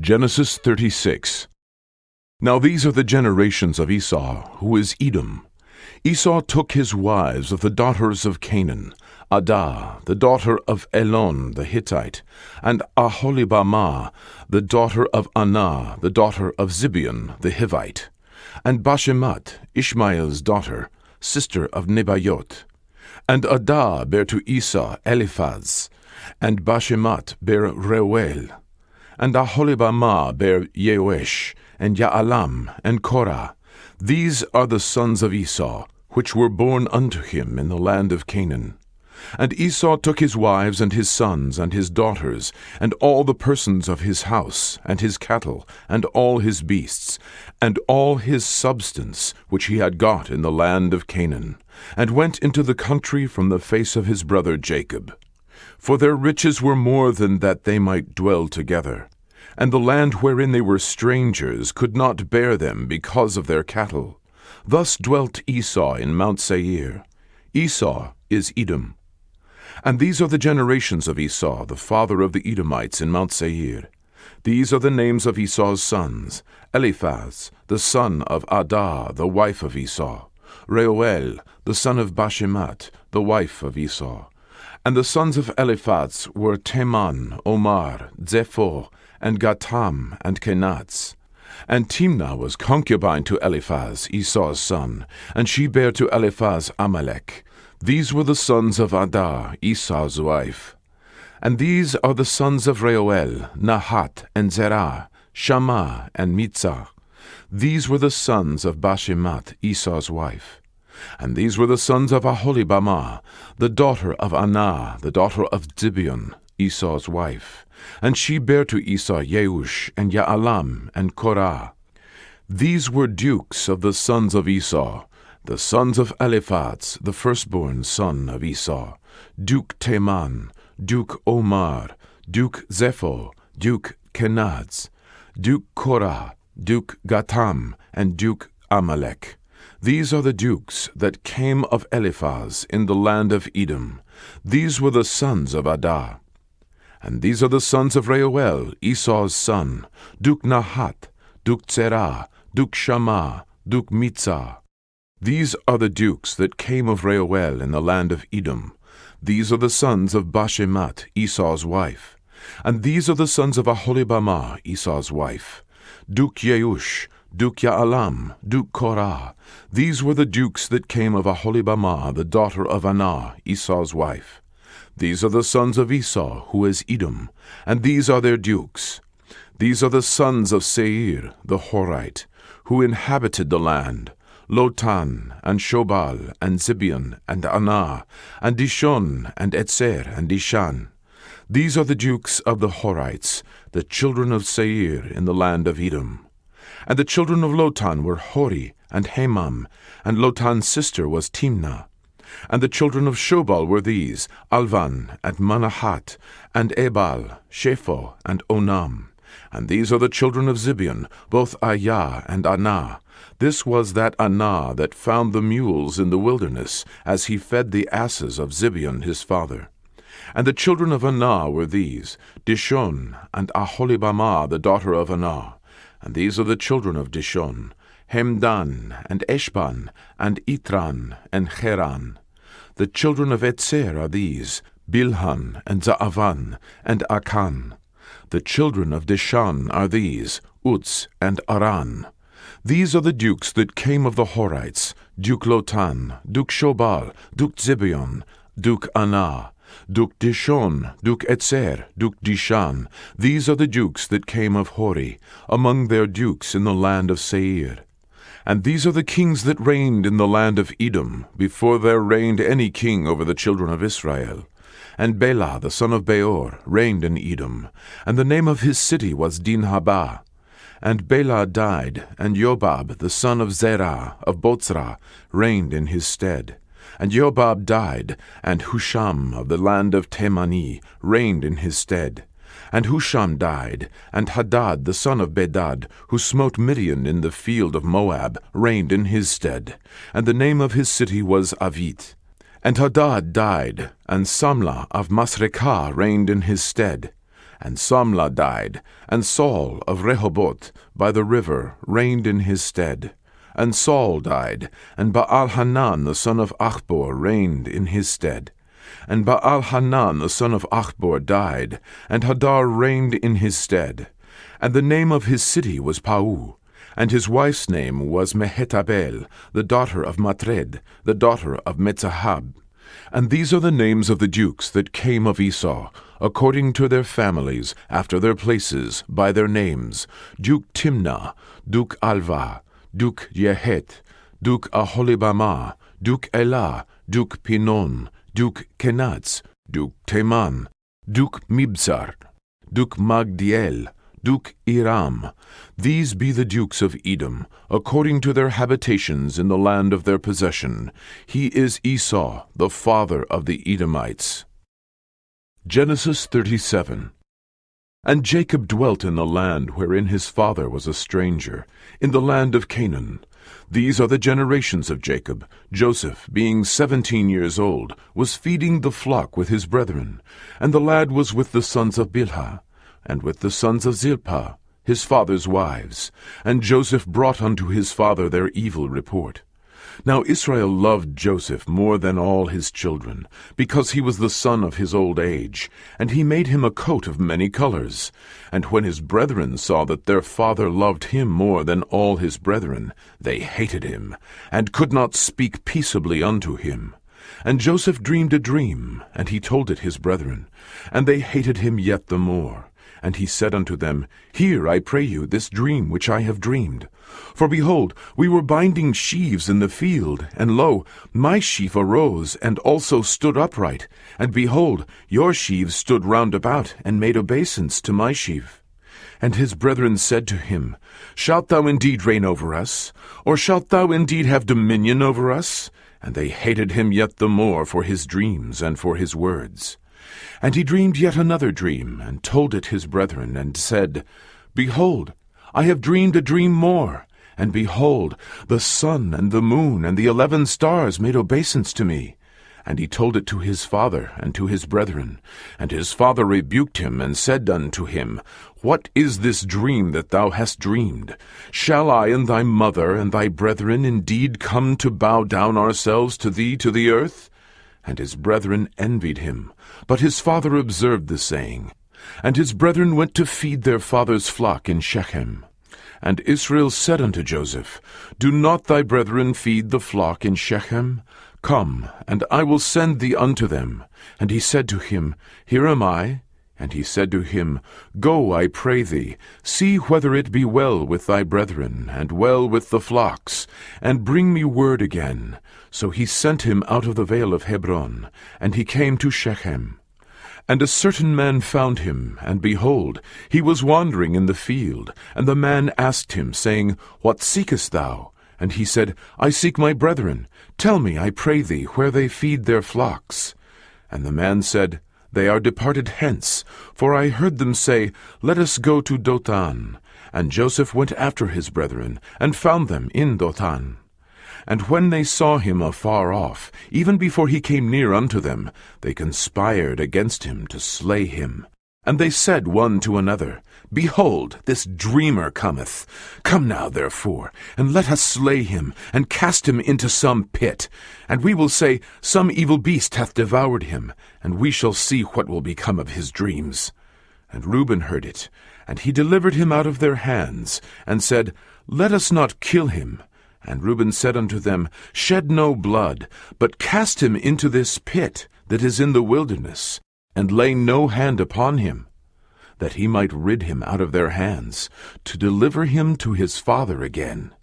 Genesis 36. Now these are the generations of Esau, who is Edom. Esau took his wives of the daughters of Canaan, Adah, the daughter of Elon the Hittite, and Aholibamah, the daughter of Anah, the daughter of Zibeon the Hivite, and Bashemat, Ishmael's daughter, sister of Nebaioth. And Adah bare to Esau Eliphaz, and Bashemat bare Reuel. And Aholibamah bare Yeush, and Jaalam, and Korah. These are the sons of Esau, which were born unto him in the land of Canaan. And Esau took his wives, and his sons, and his daughters, and all the persons of his house, and his cattle, and all his beasts, and all his substance, which he had got in the land of Canaan, and went into the country from the face of his brother Jacob. For their riches were more than that they might dwell together. And the land wherein they were strangers could not bear them because of their cattle. Thus dwelt Esau in Mount Seir. Esau is Edom. And these are the generations of Esau, the father of the Edomites in Mount Seir. These are the names of Esau's sons: Eliphaz, the son of Adah, the wife of Esau; Reuel, the son of Bashemat, the wife of Esau. And the sons of Eliphaz were Teman, Omar, Zepho, and Gatam, and Kenaz. And Timnah was concubine to Eliphaz, Esau's son, and she bare to Eliphaz Amalek. These were the sons of Adah, Esau's wife. And these are the sons of Reuel, Nahat, and Zerah, Shammah, and Mitzah. These were the sons of Bashemat, Esau's wife. And these were the sons of Aholibamah, the daughter of Anah, the daughter of Zibeon, Esau's wife. And she bare to Esau Yeush, and Jaalam, and Korah. These were dukes of the sons of Esau, the sons of Eliphaz, the firstborn son of Esau: Duke Teman, Duke Omar, Duke Zepho, Duke Kenaz, Duke Korah, Duke Gatam, and Duke Amalek. These are the dukes that came of Eliphaz in the land of Edom. These were the sons of Adah. And these are the sons of Reuel, Esau's son: Duke Nahat, Duke Zerah, Duke Shammah, Duke Mitzah. These are the dukes that came of Reuel in the land of Edom. These are the sons of Bashemat, Esau's wife. And these are the sons of Aholibamah, Esau's wife: Duke Yeush, Duke Jaalam, Duke Korah. These were the dukes that came of Aholibamah, the daughter of Anah, Esau's wife. These are the sons of Esau, who is Edom, and these are their dukes. These are the sons of Seir, the Horite, who inhabited the land: Lotan, and Shobal, and Zibeon, and Anah, and Dishon, and Etzer, and Dishan. These are the dukes of the Horites, the children of Seir in the land of Edom. And the children of Lotan were Hori, and Hemam, and Lotan's sister was Timnah. And the children of Shobal were these: Alvan, and Manahat, and Ebal, Shepho, and Onam. And these are the children of Zibeon, both Ayah and Anah. This was that Anah that found the mules in the wilderness, as he fed the asses of Zibeon his father. And the children of Anah were these: Dishon, and Aholibamah, the daughter of Anah. And these are the children of Dishon: Hemdan, and Eshban, and Itran, and Cheran. The children of Etzer are these: Bilhan, and Zaavan, and Akan. The children of Dishan are these: Uz, and Aran. These are the dukes that came of the Horites: Duke Lotan, Duke Shobal, Duke Zibeon, Duke Anah, Duke Dishon, Duke Etzer, Duke Dishan. These are the dukes that came of Hori, among their dukes in the land of Seir. And these are the kings that reigned in the land of Edom, before there reigned any king over the children of Israel. And Bela the son of Beor reigned in Edom, and the name of his city was Dinhabah. And Bela died, and Jobab the son of Zerah of Botzrah reigned in his stead. And Jobab died, and Husham of the land of Temani reigned in his stead. And Husham died, and Hadad the son of Bedad, who smote Midian in the field of Moab, reigned in his stead. And the name of his city was Avit. And Hadad died, and Samlah of Masrekah reigned in his stead. And Samlah died, and Saul of Rehoboth by the river reigned in his stead. And Saul died, and Baal-Hanan the son of Achbor reigned in his stead. And Baal-Hanan the son of Achbor died, and Hadar reigned in his stead. And the name of his city was Pau, and his wife's name was Mehetabel, the daughter of Matred, the daughter of Metzahab. And these are the names of the dukes that came of Esau, according to their families, after their places, by their names: Duke Timnah, Duke Alva, Duke Yehet, Duke Aholibamah, Duke Elah, Duke Pinon, Duke Kenaz, Duke Teman, Duke Mibzar, Duke Magdiel, Duke Iram. These be the dukes of Edom, according to their habitations in the land of their possession. He is Esau, the father of the Edomites. Genesis 37. And Jacob dwelt in the land wherein his father was a stranger, in the land of Canaan. These are the generations of Jacob. Joseph, being 17 years old, was feeding the flock with his brethren, and the lad was with the sons of Bilhah, and with the sons of Zilpah, his father's wives. And Joseph brought unto his father their evil report. Now Israel loved Joseph more than all his children, because he was the son of his old age, and he made him a coat of many colors. And when his brethren saw that their father loved him more than all his brethren, they hated him, and could not speak peaceably unto him. And Joseph dreamed a dream, and he told it his brethren, and they hated him yet the more. And he said unto them, Hear, I pray you, this dream which I have dreamed. For behold, we were binding sheaves in the field, and lo, my sheaf arose, and also stood upright. And behold, your sheaves stood round about, and made obeisance to my sheaf. And his brethren said to him, Shalt thou indeed reign over us? Or shalt thou indeed have dominion over us? And they hated him yet the more for his dreams and for his words. And he dreamed yet another dream, and told it his brethren, and said, Behold, I have dreamed a dream more. And behold, the sun and the moon and the 11 stars made obeisance to me. And he told it to his father and to his brethren. And his father rebuked him, and said unto him, What is this dream that thou hast dreamed? Shall I and thy mother and thy brethren indeed come to bow down ourselves to thee to the earth? And his brethren envied him. But his father observed the saying. And his brethren went to feed their father's flock in Shechem. And Israel said unto Joseph, Do not thy brethren feed the flock in Shechem? Come, and I will send thee unto them. And he said to him, Here am I. And he said to him, Go, I pray thee, see whether it be well with thy brethren, and well with the flocks, and bring me word again. So he sent him out of the vale of Hebron, and he came to Shechem. And a certain man found him, and behold, he was wandering in the field. And the man asked him, saying, What seekest thou? And he said, I seek my brethren. Tell me, I pray thee, where they feed their flocks. And the man said, They are departed hence, for I heard them say, Let us go to Dothan. And Joseph went after his brethren, and found them in Dothan. And when they saw him afar off, even before he came near unto them, they conspired against him to slay him. And they said one to another, Behold, this dreamer cometh. Come now, therefore, and let us slay him, and cast him into some pit. And we will say, Some evil beast hath devoured him, and we shall see what will become of his dreams. And Reuben heard it, and he delivered him out of their hands, and said, Let us not kill him. And Reuben said unto them, Shed no blood, but cast him into this pit that is in the wilderness, and lay no hand upon him, that he might rid him out of their hands, to deliver him to his father again.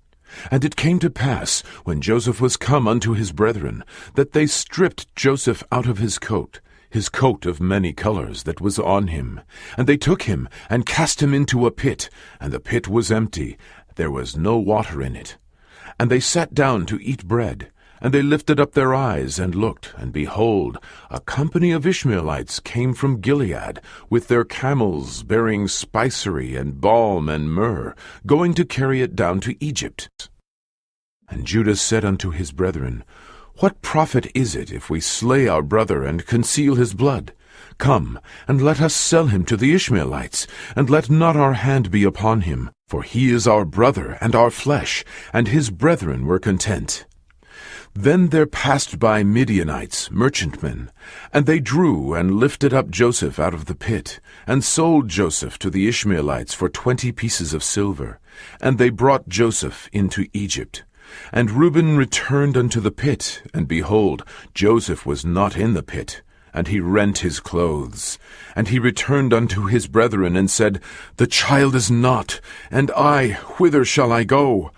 And it came to pass, when Joseph was come unto his brethren, that they stripped Joseph out of his coat of many colors that was on him. And they took him, and cast him into a pit, and the pit was empty, there was no water in it. And they sat down to eat bread. And they lifted up their eyes, and looked, and behold, a company of Ishmaelites came from Gilead, with their camels bearing spicery, and balm, and myrrh, going to carry it down to Egypt. And Judah said unto his brethren, What profit is it if we slay our brother, and conceal his blood? Come, and let us sell him to the Ishmaelites, and let not our hand be upon him, for he is our brother and our flesh, and his brethren were content. Then there passed by Midianites, merchantmen, and they drew and lifted up Joseph out of the pit, and sold Joseph to the Ishmaelites for 20 pieces of silver, and they brought Joseph into Egypt. And Reuben returned unto the pit, and behold, Joseph was not in the pit. And he rent his clothes. And he returned unto his brethren, and said, The child is not, and I, whither shall I go?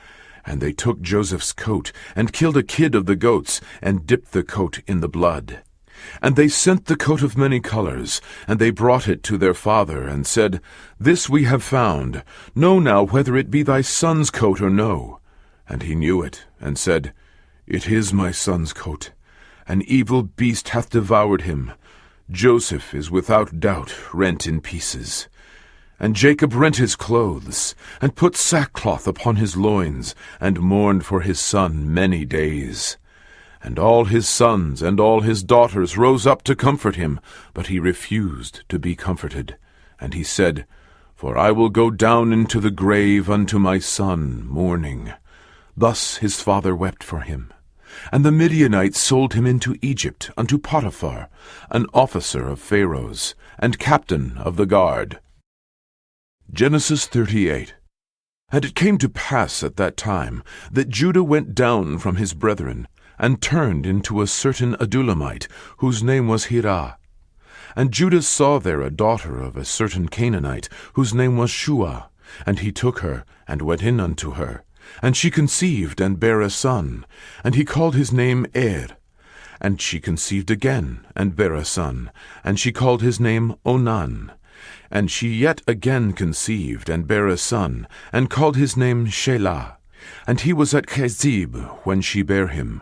And they took Joseph's coat, and killed a kid of the goats, and dipped the coat in the blood. And they sent the coat of many colors, and they brought it to their father, and said, This we have found. Know now whether it be thy son's coat or no. And he knew it, and said, It is my son's coat. An evil beast hath devoured him. Joseph is without doubt rent in pieces. And Jacob rent his clothes, and put sackcloth upon his loins, and mourned for his son many days. And all his sons and all his daughters rose up to comfort him, but he refused to be comforted. And he said, For I will go down into the grave unto my son mourning. Thus his father wept for him. And the Midianites sold him into Egypt unto Potiphar, an officer of Pharaoh's, and captain of the guard. Genesis 38. And it came to pass at that time that Judah went down from his brethren, and turned into a certain Adulamite, whose name was Hirah. And Judah saw there a daughter of a certain Canaanite, whose name was Shua, and he took her, and went in unto her. And she conceived, and bare a son, and he called his name And she conceived again, and bare a son, and she called his name Onan. And she yet again conceived, and bare a son, and called his name Shelah. And he was at Chezib when she bare him.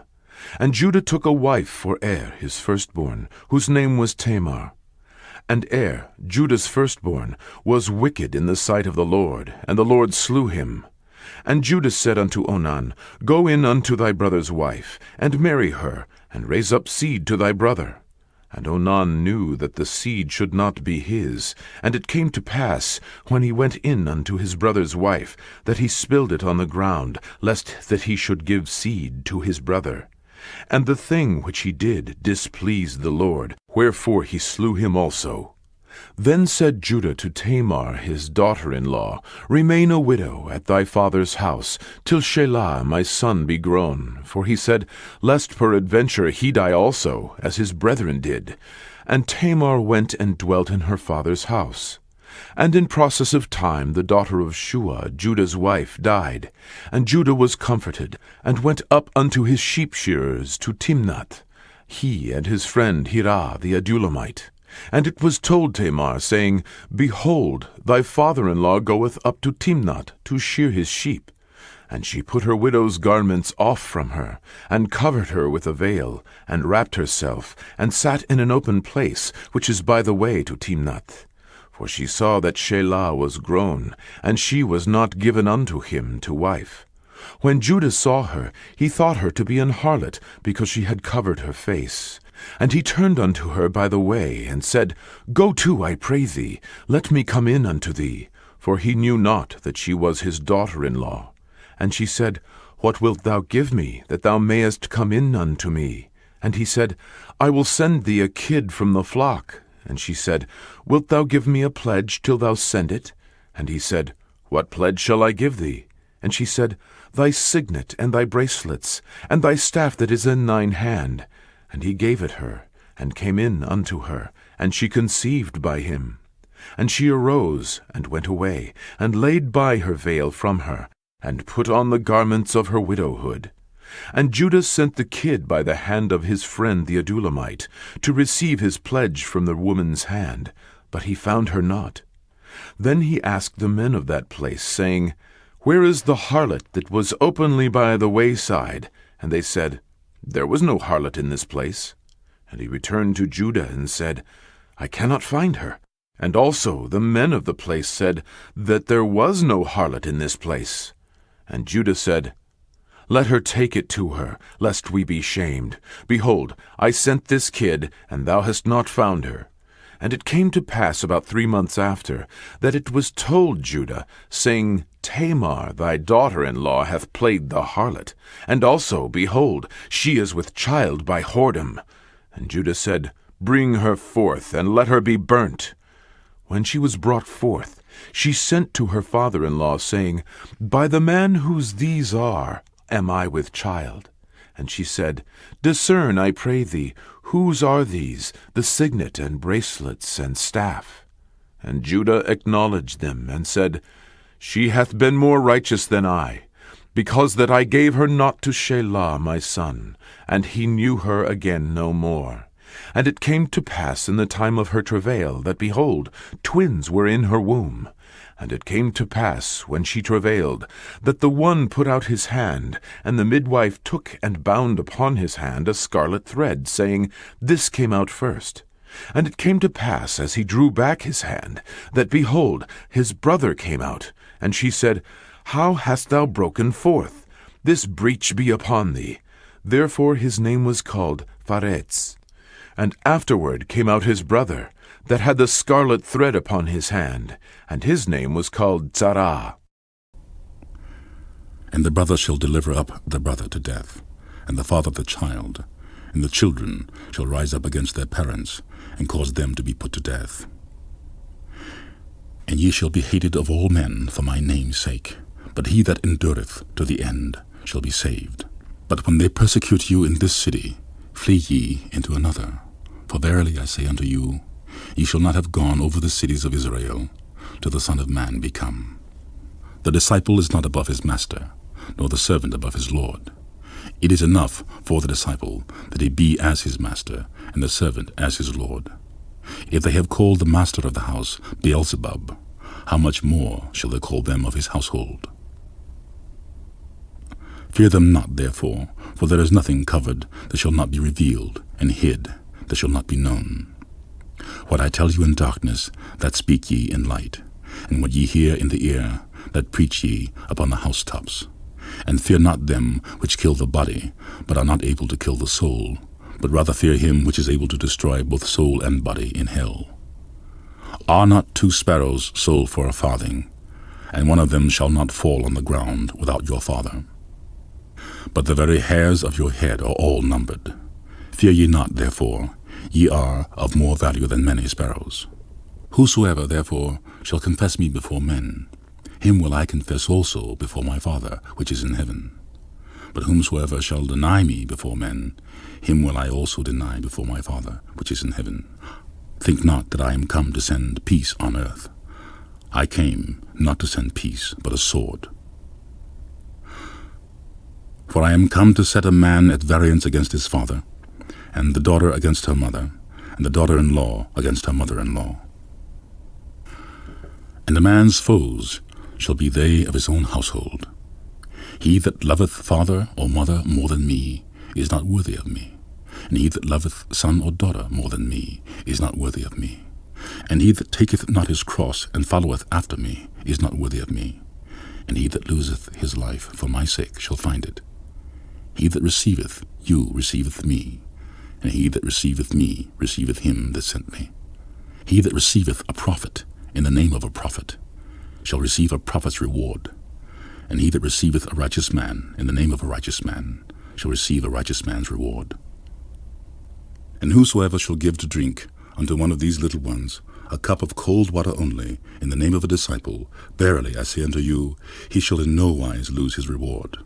And Judah took a wife for his firstborn, whose name was Tamar. And Judah's firstborn, was wicked in the sight of the Lord, and the Lord slew him. And Judah said unto Onan, Go in unto thy brother's wife, and marry her, and raise up seed to thy brother. And Onan knew that the seed should not be his. And it came to pass, when he went in unto his brother's wife, that he spilled it on the ground, lest that he should give seed to his brother. And the thing which he did displeased the Lord, wherefore he slew him also. Then said Judah to Tamar his daughter-in-law, Remain a widow at thy father's house, till Shelah my son be grown. For he said, Lest peradventure he die also, as his brethren did. And Tamar went and dwelt in her father's house. And in process of time the daughter of Shua, Judah's wife, died. And Judah was comforted, and went up unto his sheep-shearers to Timnath, he and his friend Hirah the Adulamite. And it was told Tamar, saying, Behold, thy father-in-law goeth up to Timnath to shear his sheep. And she put her widow's garments off from her, and covered her with a veil, and wrapped herself, and sat in an open place, which is by the way to Timnath. For she saw that Shelah was grown, and she was not given unto him to wife. When Judah saw her, he thought her to be an harlot, because she had covered her face. And he turned unto her by the way, and said, Go to, I pray thee, let me come in unto thee. For he knew not that she was his daughter-in-law. And she said, What wilt thou give me, that thou mayest come in unto me? And he said, I will send thee a kid from the flock. And she said, Wilt thou give me a pledge till thou send it? And he said, What pledge shall I give thee? And she said, Thy signet, and thy bracelets, and thy staff that is in thine hand. And he gave it her, and came in unto her, and she conceived by him. And she arose, and went away, and laid by her veil from her, and put on the garments of her widowhood. And Judah sent the kid by the hand of his friend the Adulamite, to receive his pledge from the woman's hand, but he found her not. Then he asked the men of that place, saying, Where is the harlot that was openly by the wayside? And they said, There was no harlot in this place. And he returned to Judah and said, I cannot find her. And also the men of the place said that there was no harlot in this place. And Judah said, Let her take it to her, lest we be shamed. Behold, I sent this kid, and thou hast not found her. And it came to pass about 3 months after, that it was told Judah, saying, Tamar thy daughter-in-law hath played the harlot, and also, behold, she is with child by whoredom. And Judah said, Bring her forth, and let her be burnt. When she was brought forth, she sent to her father-in-law, saying, By the man whose these are, am I with child? And she said, Discern, I pray thee, whose are these, the signet and bracelets and staff? And Judah acknowledged them, and said, She hath been more righteous than I, because that I gave her not to Shelah my son, and he knew her again no more. And it came to pass in the time of her travail, that, behold, twins were in her womb. And it came to pass, when she travailed, that the one put out his hand, and the midwife took and bound upon his hand a scarlet thread, saying, This came out first. And it came to pass, as he drew back his hand, that, behold, his brother came out. And she said, How hast thou broken forth? This breach be upon thee. Therefore his name was called Pharetz. And afterward came out his brother, that had the scarlet thread upon his hand, and his name was called Zerah. And the brother shall deliver up the brother to death, and the father the child, and the children shall rise up against their parents, and cause them to be put to death. And ye shall be hated of all men for my name's sake, but he that endureth to the end shall be saved. But when they persecute you in this city, flee ye into another. For verily I say unto you, ye shall not have gone over the cities of Israel, till the Son of Man be come. The disciple is not above his master, nor the servant above his Lord. It is enough for the disciple that he be as his master, and the servant as his Lord. If they have called the master of the house Beelzebub, how much more shall they call them of his household? Fear them not, therefore, for there is nothing covered that shall not be revealed, and hid that shall not be known. What I tell you in darkness, that speak ye in light, and what ye hear in the ear, that preach ye upon the housetops. And fear not them which kill the body, but are not able to kill the soul, but rather fear him which is able to destroy both soul and body in hell. Are not 2 sparrows sold for a farthing, and one of them shall not fall on the ground without your Father? But the very hairs of your head are all numbered. Fear ye not, therefore, ye are of more value than many sparrows. Whosoever, therefore, shall confess me before men, him will I confess also before my Father which is in heaven. But whomsoever shall deny me before men, him will I also deny before my Father which is in heaven. Think not that I am come to send peace on earth. I came not to send peace, but a sword. For I am come to set a man at variance against his father, and the daughter against her mother, and the daughter-in-law against her mother-in-law. And a man's foes shall be they of his own household. He that loveth father or mother more than me is not worthy of me, and he that loveth son or daughter more than me is not worthy of me. And he that taketh not his cross and followeth after me is not worthy of me. And he that loseth his life for my sake shall find it. He that receiveth you receiveth me, and he that receiveth me receiveth him that sent me. He that receiveth a prophet in the name of a prophet shall receive a prophet's reward, and he that receiveth a righteous man in the name of a righteous man shall receive a righteous man's reward. And whosoever shall give to drink unto one of these little ones a cup of cold water only in the name of a disciple, verily I say unto you, he shall in no wise lose his reward.